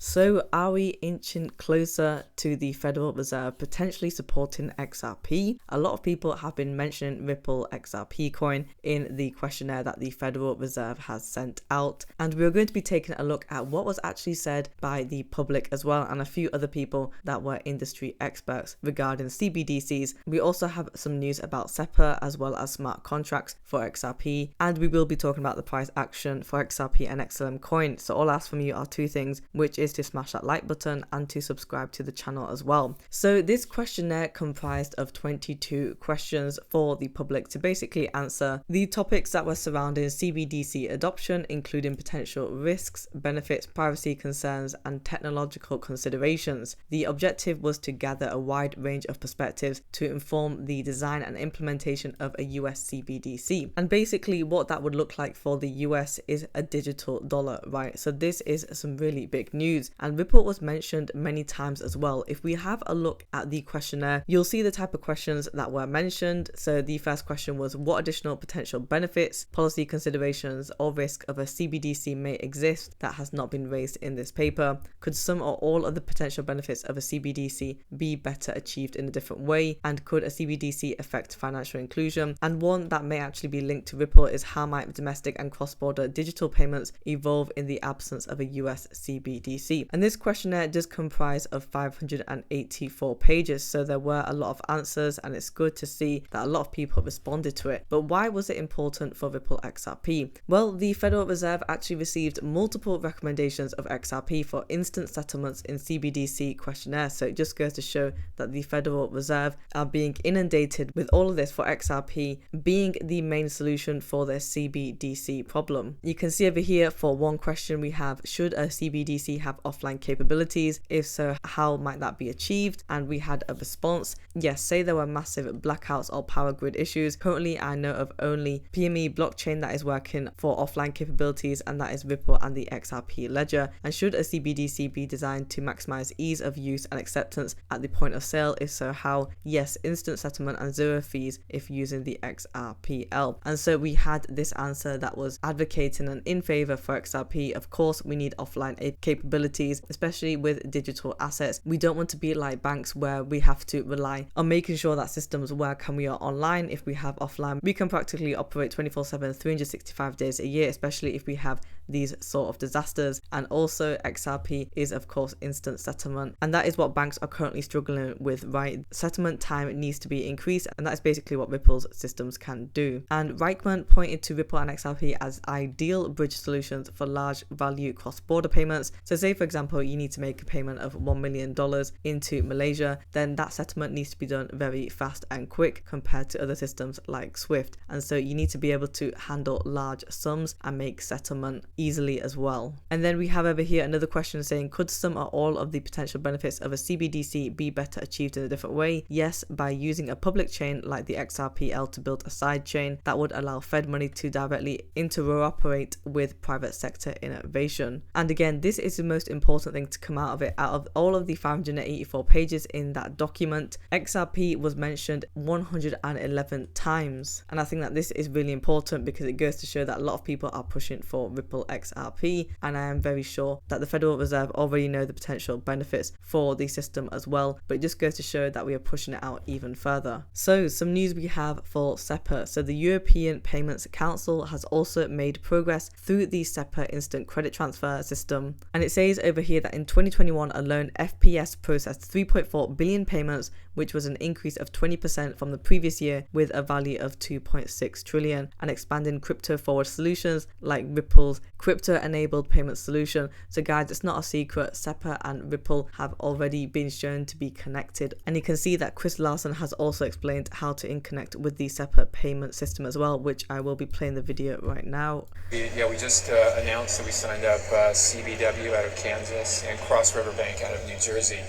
So are we inching closer to the Federal Reserve potentially supporting XRP? A lot of people have been mentioning Ripple XRP coin in the questionnaire that the Federal Reserve has sent out. And we're going to be taking a look at what was actually said by the public as well, and a few other people that were industry experts regarding CBDCs. We also have some news about Sepa as well as smart contracts for XRP. And we will be talking about the price action for XRP and XLM coin. So all I ask from you are two things, which is to smash that like button and to subscribe to the channel as well. So this questionnaire comprised of 22 questions for the public to basically answer the topics that were surrounding CBDC adoption, including potential risks, benefits, privacy concerns, and technological considerations. The objective was to gather a wide range of perspectives to inform the design and implementation of a US CBDC. And basically what that would look like for the US is a digital dollar, right? So this is some really big news. And Ripple was mentioned many times as well. If we have a look at the questionnaire, you'll see the type of questions that were mentioned. So the first question was, what additional potential benefits, policy considerations, or risk of a CBDC may exist that has not been raised in this paper? Could some or all of the potential benefits of a CBDC be better achieved in a different way? And could a CBDC affect financial inclusion? And one that may actually be linked to Ripple is, how might domestic and cross-border digital payments evolve in the absence of a US CBDC? And this questionnaire does comprise of 584 pages, so there were a lot of answers, and it's good to see that a lot of people responded to it. But why was it important for Ripple XRP? Well, the Federal Reserve actually received multiple recommendations of XRP for instant settlements in CBDC questionnaire, so it just goes to show that the Federal Reserve are being inundated with all of this, for XRP being the main solution for their CBDC problem. You can see over here for one question we have, should a CBDC have offline capabilities? If so, how might that be achieved? And we had a response, yes, say there were massive blackouts or power grid issues. Currently I know of only PME blockchain that is working for offline capabilities, and that is Ripple and the XRP ledger. And should a CBDC be designed to maximize ease of use and acceptance at the point of sale? If so, how? Yes, instant settlement and zero fees if using the XRPL. And so we had this answer that was advocating and in favor for XRP. Of course we need offline capabilities, especially with digital assets. We don't want to be like banks where we have to rely on making sure that systems work and we are online. If we have offline, we can practically operate 24/7, 365 days a year, especially if we have these sort of disasters. And also XRP is of course instant settlement, and that is what banks are currently struggling with, right? Settlement time needs to be increased, and that's basically what Ripple's systems can do. And Reichman pointed to Ripple and XRP as ideal bridge solutions for large value cross-border payments. So say for example you need to make a payment of $1 million into Malaysia, then that settlement needs to be done very fast and quick compared to other systems like Swift. And so you need to be able to handle large sums and make settlement easily as well. And then we have over here another question saying, could some or all of the potential benefits of a CBDC be better achieved in a different way? Yes, by using a public chain like the XRPL to build a side chain that would allow Fed money to directly interoperate with private sector innovation. And again, this is the most important thing to come out of it. Out of all of the 584 pages in that document, XRP was mentioned 111 times. And I think that this is really important because it goes to show that a lot of people are pushing for Ripple XRP, and I am very sure that the Federal Reserve already know the potential benefits for the system as well, but it just goes to show that we are pushing it out even further. So some news we have for Sepa. So the European Payments Council has also made progress through the Sepa instant credit transfer system, and it says over here that in 2021 alone, FPS processed 3.4 billion payments, which was an increase of 20% from the previous year, with a value of 2.6 trillion, and expanding crypto forward solutions like Ripple's crypto enabled payment solution. So guys, it's not a secret, Sepa and Ripple have already been shown to be connected, and you can see that Chris Larsen has also explained how to interconnect with the Sepa payment system as well, which I will be playing the video right now. Yeah, we just announced that we signed up CBW out of Kansas and Cross River Bank out of New Jersey.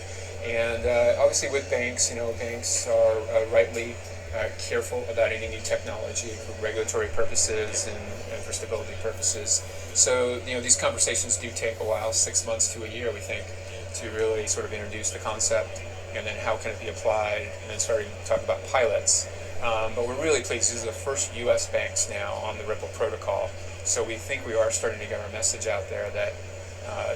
And obviously with banks, banks are rightly careful about any new technology for regulatory purposes and for stability purposes. So, these conversations do take a while, 6 months to a year, we think, to really sort of introduce the concept, and then how can it be applied, and then starting to talk about pilots. But we're really pleased. These are the first U.S. banks now on the Ripple protocol. So we think we are starting to get our message out there that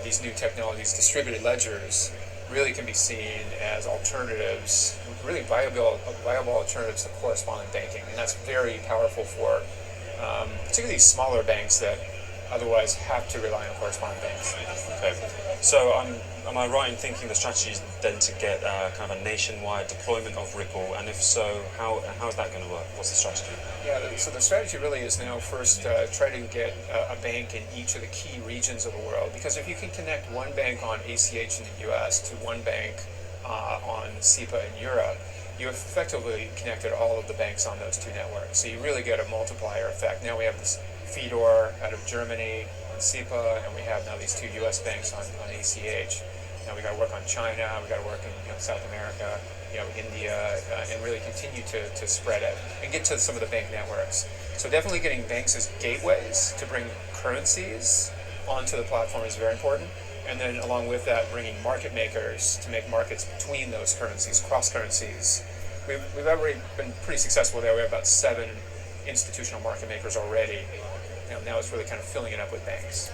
these new technologies, distributed ledgers, really can be seen as alternatives, really viable alternatives to correspondent banking. And that's very powerful for particularly smaller banks that otherwise have to rely on correspondent banks. Okay. So am I right in thinking the strategy is then to get kind of a nationwide deployment of Ripple? And if so, how is that going to work? What's the strategy? Yeah, so the strategy really is now first try to get a bank in each of the key regions of the world. Because if you can connect one bank on ACH in the US to one bank on Sepa in Europe, you effectively connected all of the banks on those two networks. So you really get a multiplier effect. Now we have this Fedor out of Germany on Sepa, and we have now these two U.S. banks on ACH. Now we got to work on China, we got to work in South America, India, and really continue to spread it and get to some of the bank networks. So definitely getting banks as gateways to bring currencies onto the platform is very important. And then along with that, bringing market makers to make markets between those currencies, cross currencies. We've already been pretty successful there. We have about 7 institutional market makers already. Now it's really kind of filling it up with banks.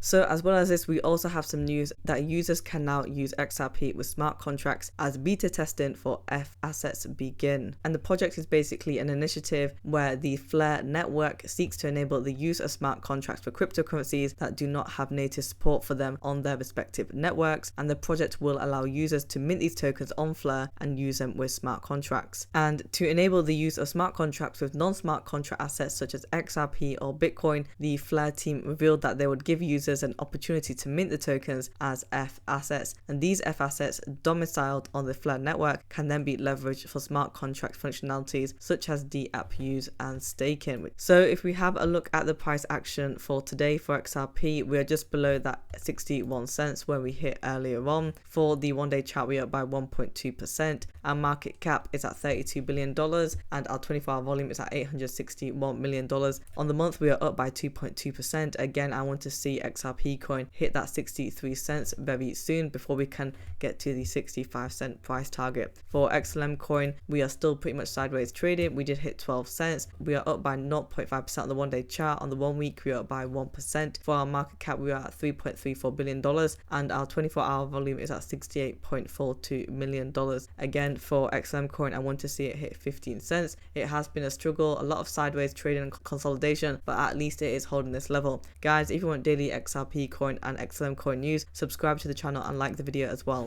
So as well as this, we also have some news that users can now use XRP with smart contracts as beta testing for F assets begin. And the project is basically an initiative where the Flare network seeks to enable the use of smart contracts for cryptocurrencies that do not have native support for them on their respective networks. And the project will allow users to mint these tokens on Flare and use them with smart contracts. And to enable the use of smart contracts with non-smart contract assets such as XRP or Bitcoin, the Flare team revealed that they would give users an opportunity to mint the tokens as F assets, and these F assets domiciled on the Flare network can then be leveraged for smart contract functionalities such as DApp use and staking. So if we have a look at the price action for today for XRP, we are just below that 61 cents where we hit earlier on. For the one-day chart, we are up by 1.2%. Our market cap is at $32 billion and our 24-hour volume is at $861 million. On the month, we are up by 2.2%. Again, I want to see XRP coin hit that 63 cents very soon before we can get to the 65-cent price target. For XLM coin, we are still pretty much sideways trading. We did hit 12 cents. We are up by 0.5% on the one-day chart. On the 1 week, we are up by 1%. For our market cap, we are at $3.34 billion and our 24-hour volume is at $68.42 million. Again, for XLM coin, I want to see it hit 15 cents. It has been a struggle, a lot of sideways trading and consolidation, but at least it is holding this level. Guys, if you want daily XRP coin and XLM coin news, subscribe to the channel and like the video as well.